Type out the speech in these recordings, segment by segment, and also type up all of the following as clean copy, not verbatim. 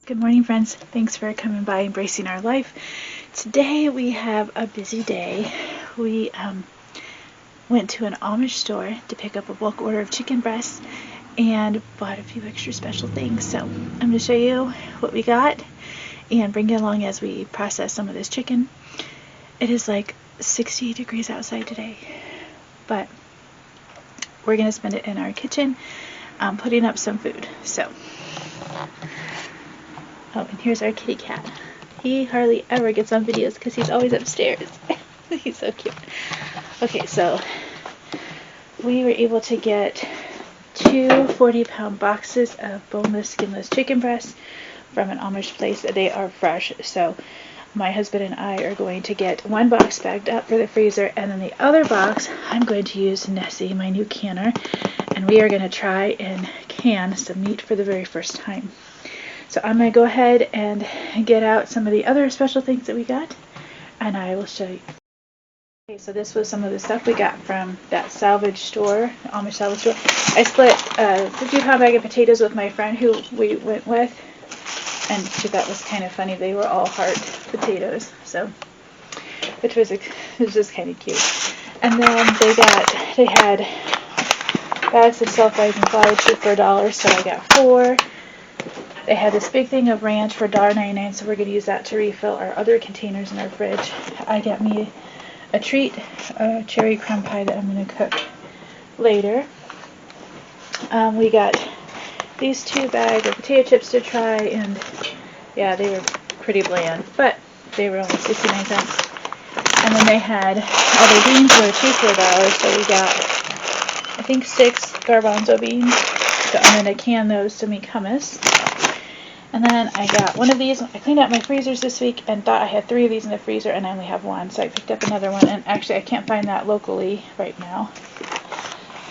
Good morning, friends. Thanks for coming by Embracing Our Life. Today we have a busy day. We went to an Amish store to pick up a bulk order of chicken breasts and bought a few extra special things. So I'm going to show you what we got and bring you along as we process some of this chicken. It is like 60 degrees outside today, but we're going to spend it in our kitchen putting up some food. Oh, and here's our kitty cat. He hardly ever gets on videos because he's always upstairs. He's so cute. Okay, so we were able to get two 40-pound boxes of boneless, skinless chicken breasts from an Amish place. They are fresh, so my husband and I are going to get one box bagged up for the freezer, and then the other box I'm going to use Nessie, my new canner, and we are going to try and can some meat for the very first time. So I'm going to go ahead and get out some of the other special things that we got, and I will show you. Okay, so this was some of the stuff we got from that salvage store, Amish Salvage store. I split a 50-pound bag of potatoes with my friend who we went with, and she thought it was kind of funny. They were all heart potatoes, so which was just kind of cute. And then they had bags of self-rising flour cheap for $1, so I got 4. They had this big thing of ranch for $1.99, so we're going to use that to refill our other containers in our fridge. I got me a treat, a cherry crumb pie that I'm going to cook later. We got these 2 bags of potato chips to try, and yeah, they were pretty bland, but they were only 69 cents. And then they had all their beans were cheap for $1, so we got, I think, 6 garbanzo beans. So I'm going to can those to make hummus. And then I got one of these. I cleaned out my freezers this week and thought I had 3 of these in the freezer, and I only have 1, so I picked up another one. And actually, I can't find that locally right now.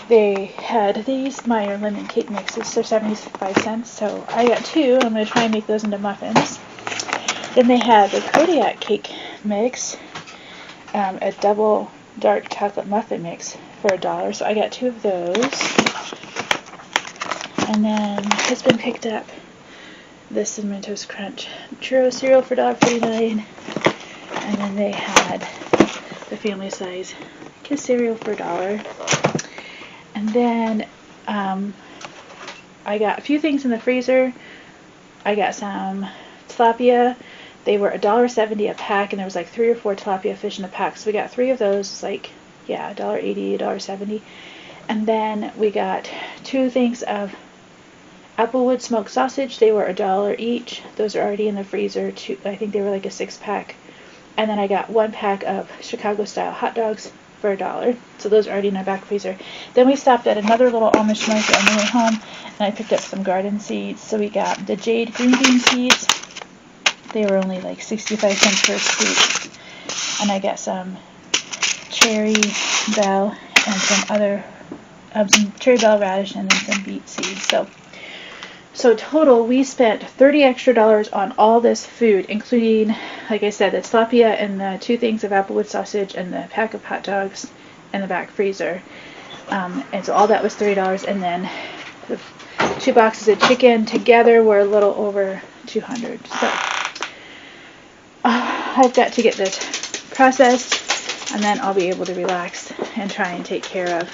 They had these Meyer lemon cake mixes. They're 75 cents, so I got 2. I'm going to try and make those into muffins. Then they had the Kodiak cake mix, a double dark chocolate muffin mix for $1, so I got 2 of those. And then my husband picked up the Cinnamon Toast Crunch churro cereal for $1.49, and then they had the family size Kiss cereal for $1. And then I got a few things in the freezer. I got some tilapia. They were $1.70 a pack, and there was like 3 or 4 tilapia fish in a pack, so we got 3 of those. It's like, yeah, $1.80, $1.70. And then we got 2 things of Applewood smoked sausage. They were $1 each. Those are already in the freezer. I think they were like a 6-pack. And then I got 1 pack of Chicago-style hot dogs for $1. So those are already in our back freezer. Then we stopped at another little Amish market on the way home, and I picked up some garden seeds. So we got the jade green bean seeds. They were only like 65 cents per scoop. And I got some cherry bell and some cherry bell radish, and then some beet seeds. So total, we spent $30 extra on all this food, including, like I said, the tilapia and the 2 things of Applewood sausage and the pack of hot dogs in the back freezer. And so all that was $30, and then the 2 boxes of chicken together were a little over $200. So I've got to get this processed, and then I'll be able to relax and try and take care of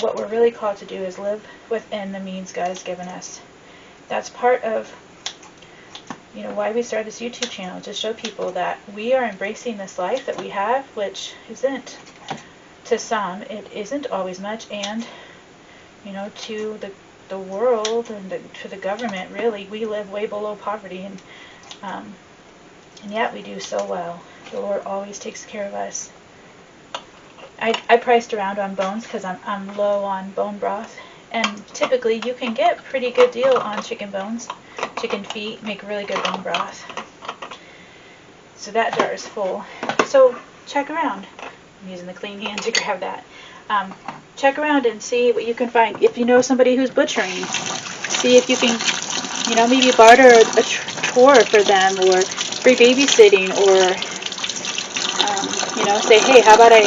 what we're really called to do is live within the means God has given us. That's part of, why we started this YouTube channel, to show people that we are embracing this life that we have, which isn't, to some, it isn't always much, and, to the world and to the government, really, we live way below poverty, and yet we do so well. The Lord always takes care of us. I priced around on bones because I'm low on bone broth, and typically you can get pretty good deal on chicken bones. Chicken feet make really good bone broth. So that jar is full. So check around. I'm using the clean hand to grab that. Check around and see what you can find. If you know somebody who's butchering, see if you can, maybe barter a chore for them, or free babysitting, or, say, hey, how about I,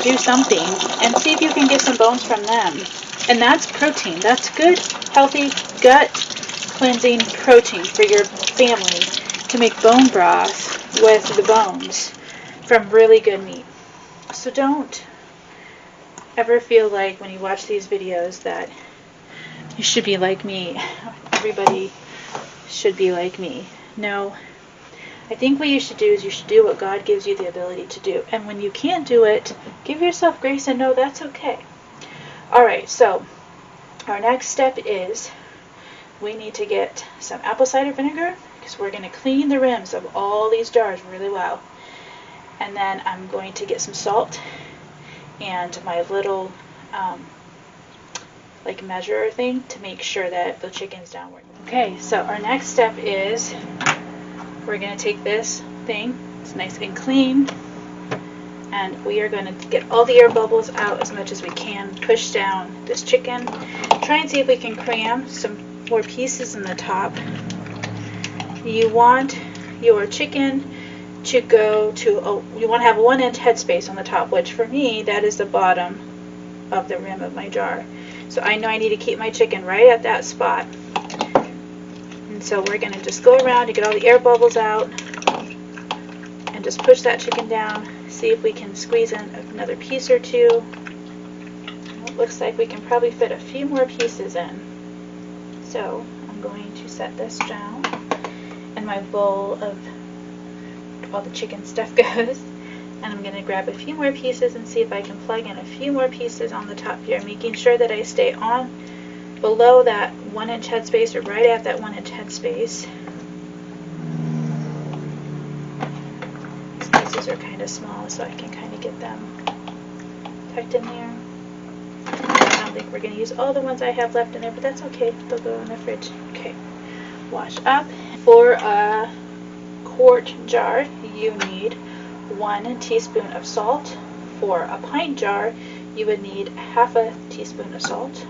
do something, and see if you can get some bones from them. And that's protein. That's good, healthy, gut cleansing protein for your family to make bone broth with the bones from really good meat. So don't ever feel like when you watch these videos that you should be like me. Everybody should be like me. No. I think what you should do is you should do what God gives you the ability to do. And when you can't do it, give yourself grace and know that's okay. Alright, so our next step is we need to get some apple cider vinegar, because we're going to clean the rims of all these jars really well. And then I'm going to get some salt and my little measurer thing to make sure that the chicken's downward. Okay, so our next step is we're going to take this thing, it's nice and clean, and we are going to get all the air bubbles out as much as we can, push down this chicken, try and see if we can cram some more pieces in the top. You want your chicken to go to, you want to have a 1-inch headspace on the top, which for me, that is the bottom of the rim of my jar. So I know I need to keep my chicken right at that spot. And so we're going to just go around to get all the air bubbles out and just push that chicken down. See if we can squeeze in another piece or two. It looks like we can probably fit a few more pieces in. So I'm going to set this down in my bowl of all the chicken stuff goes. And I'm going to grab a few more pieces and see if I can plug in a few more pieces on the top here, making sure that I stay on below that 1-inch headspace or right at that 1-inch headspace. These pieces are kind of small, so I can kind of get them tucked in there. I don't think we're going to use all the ones I have left in there, but that's okay. They'll go in the fridge. Okay. Wash up. For a quart jar, you need 1 teaspoon of salt. For a pint jar, you would need half a teaspoon of salt.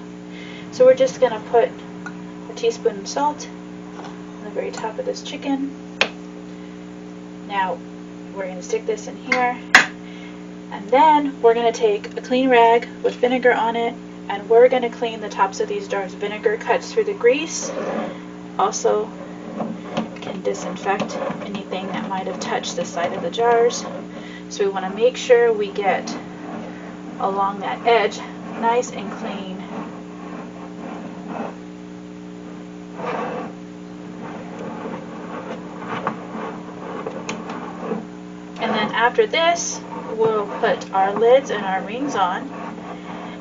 So we're just going to put a teaspoon of salt on the very top of this chicken. Now we're going to stick this in here, and then we're going to take a clean rag with vinegar on it, and we're going to clean the tops of these jars. Vinegar cuts through the grease, also can disinfect anything that might have touched the side of the jars. So we want to make sure we get along that edge nice and clean. And then after this, we'll put our lids and our rings on,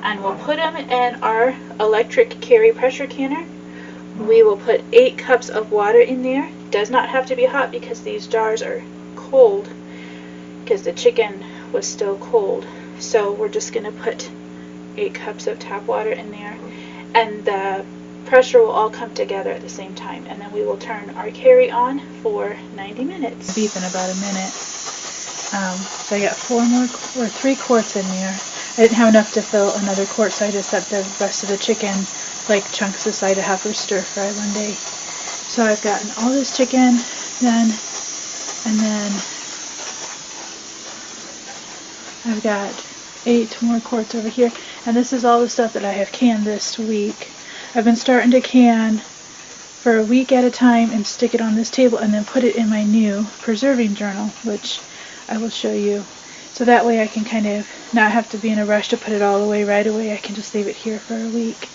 and we'll put them in our electric Carey pressure canner. We will put 8 cups of water in there. Does not have to be hot because these jars are cold, because the chicken was still cold. So we're just going to put 8 cups of tap water in there, and the pressure will all come together at the same time, and then we will turn our Carey on for 90 minutes. Beef in about a minute. So I got 3 quarts in there. I didn't have enough to fill another quart, so I just set the rest of the chicken like chunks aside to have for stir fry one day. So I've gotten all this chicken done, and then I've got 8 more quarts over here, and this is all the stuff that I have canned this week. I've been starting to can for a week at a time and stick it on this table and then put it in my new preserving journal, which I will show you. So that way I can kind of not have to be in a rush to put it all away right away. I can just leave it here for a week.